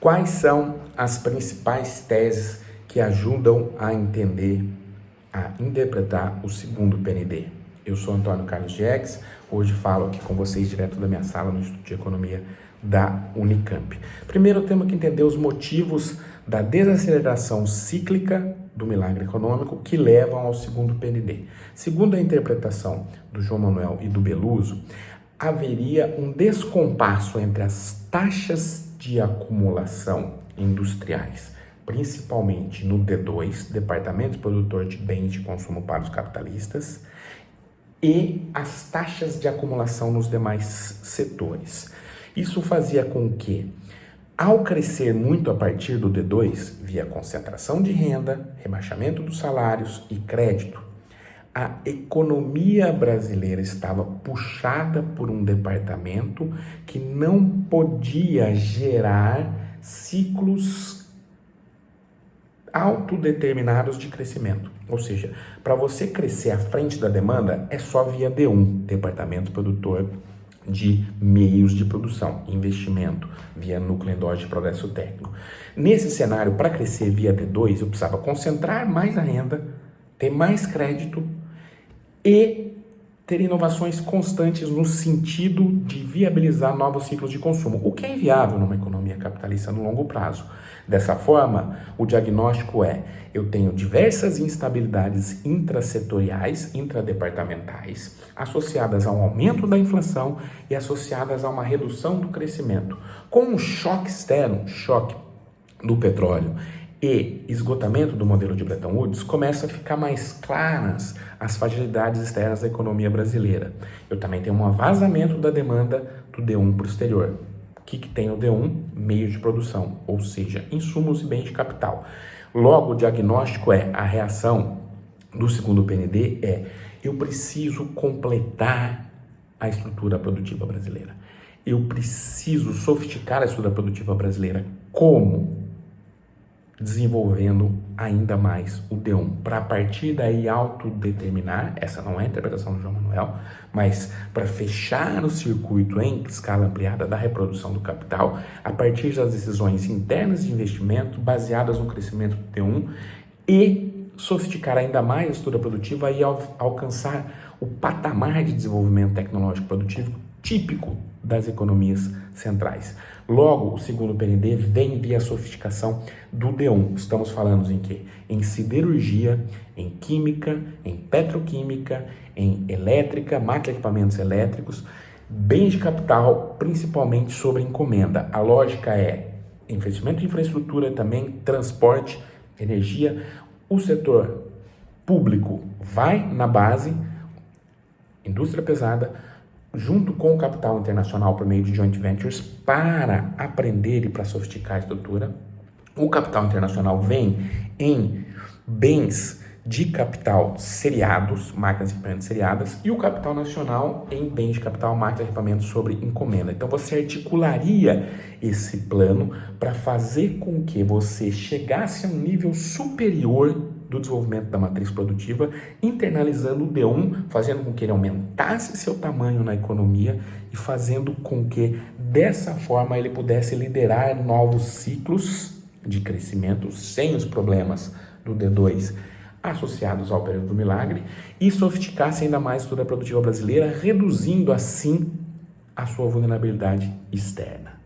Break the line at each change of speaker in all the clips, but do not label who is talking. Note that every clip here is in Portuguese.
Quais são as principais teses que ajudam a entender, a interpretar o segundo PND? Eu sou Antônio Carlos Diegues, hoje falo aqui com vocês direto da minha sala no Instituto de Economia da Unicamp. Primeiro, temos que entender os motivos da desaceleração cíclica do milagre econômico que levam ao segundo PND. Segundo a interpretação do João Manuel e do Beluso, haveria um descompasso entre as taxas de acumulação industriais, principalmente no D2, Departamento Produtor de Bens de Consumo para os Capitalistas, e as taxas de acumulação nos demais setores. Isso fazia com que, ao crescer muito a partir do D2, via concentração de renda, rebaixamento dos salários e crédito, a economia brasileira estava puxada por um departamento que não podia gerar ciclos autodeterminados de crescimento. Ou seja, para você crescer à frente da demanda, é só via D1, Departamento Produtor de Meios de Produção, investimento, via Núcleo Endógeno de Progresso Técnico. Nesse cenário, para crescer via D2, eu precisava concentrar mais a renda, ter mais crédito e ter inovações constantes no sentido de viabilizar novos ciclos de consumo, o que é inviável numa economia capitalista no longo prazo. Dessa forma, o diagnóstico é: eu tenho diversas instabilidades intrasetoriais, intradepartamentais, associadas ao aumento da inflação e associadas a uma redução do crescimento. Com um choque externo, choque do petróleo e esgotamento do modelo de Bretton Woods, começa a ficar mais claras as fragilidades externas da economia brasileira. Eu também tenho um vazamento da demanda do D1 para o exterior. O que tem o D1? Meio de produção, ou seja, insumos e bens de capital. Logo, o diagnóstico é, a reação do segundo PND é: eu preciso completar a estrutura produtiva brasileira. Eu preciso sofisticar a estrutura produtiva brasileira. Como? Desenvolvendo ainda mais o D1, para a partir daí autodeterminar, essa não é a interpretação do João Manuel, mas para fechar o circuito em escala ampliada da reprodução do capital, a partir das decisões internas de investimento baseadas no crescimento do D1 e sofisticar ainda mais a estrutura produtiva e alcançar o patamar de desenvolvimento tecnológico produtivo típico das economias centrais. Logo, o segundo PND vem via sofisticação do D1. Estamos falando em quê? Em siderurgia, em química, em petroquímica, em elétrica, máquina e equipamentos elétricos, bens de capital, principalmente sobre encomenda. A lógica é investimento em infraestrutura, também transporte, energia. O setor público vai na base, indústria pesada, junto com o capital internacional por meio de joint ventures para aprender e para sofisticar a estrutura. O capital internacional vem em bens de capital seriados, máquinas e equipamentos seriadas, e o capital nacional em bens de capital, máquinas e equipamentos sobre encomenda. Então você articularia esse plano para fazer com que você chegasse a um nível superior do desenvolvimento da matriz produtiva, internalizando o D1, fazendo com que ele aumentasse seu tamanho na economia e fazendo com que, dessa forma, ele pudesse liderar novos ciclos de crescimento sem os problemas do D2 associados ao período do milagre e sofisticasse ainda mais a estrutura produtiva brasileira, reduzindo assim a sua vulnerabilidade externa.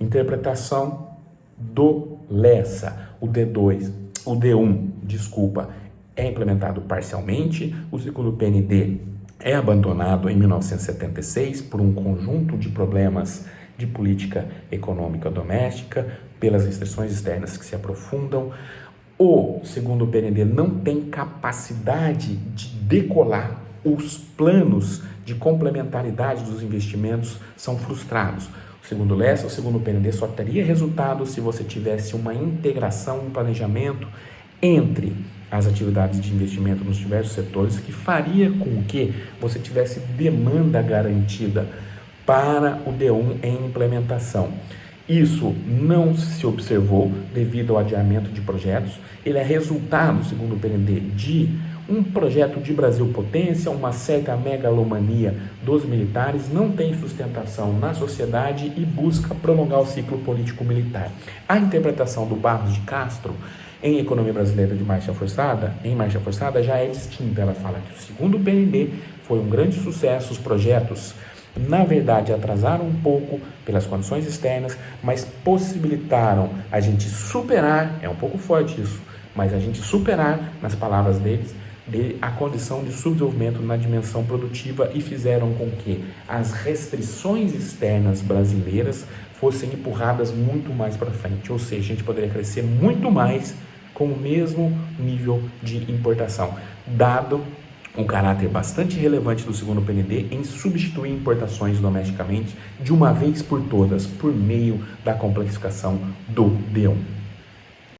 Interpretação do Lessa, o D1, é implementado parcialmente, o segundo PND é abandonado em 1976 por um conjunto de problemas de política econômica doméstica, pelas restrições externas que se aprofundam. O segundo PND não tem capacidade de decolar, os planos de complementaridade dos investimentos são frustrados. Segundo Lessa, o segundo PND só teria resultado se você tivesse uma integração, um planejamento entre as atividades de investimento nos diversos setores que faria com que você tivesse demanda garantida para o D1 em implementação. Isso não se observou devido ao adiamento de projetos. Ele é resultado, segundo o PND, de um projeto de Brasil potência, uma certa megalomania dos militares, não tem sustentação na sociedade e busca prolongar o ciclo político-militar. A interpretação do Barros de Castro em Economia Brasileira em Marcha Forçada, já é distinta. Ela fala que o segundo PND foi um grande sucesso, os projetos, na verdade, atrasaram um pouco pelas condições externas, mas possibilitaram a gente superar, é um pouco forte isso, mas a gente superar, nas palavras deles, a condição de subdesenvolvimento na dimensão produtiva e fizeram com que as restrições externas brasileiras fossem empurradas muito mais para frente, ou seja, a gente poderia crescer muito mais com o mesmo nível de importação, dado um caráter bastante relevante do segundo PND em substituir importações domesticamente de uma vez por todas, por meio da complexificação do D1.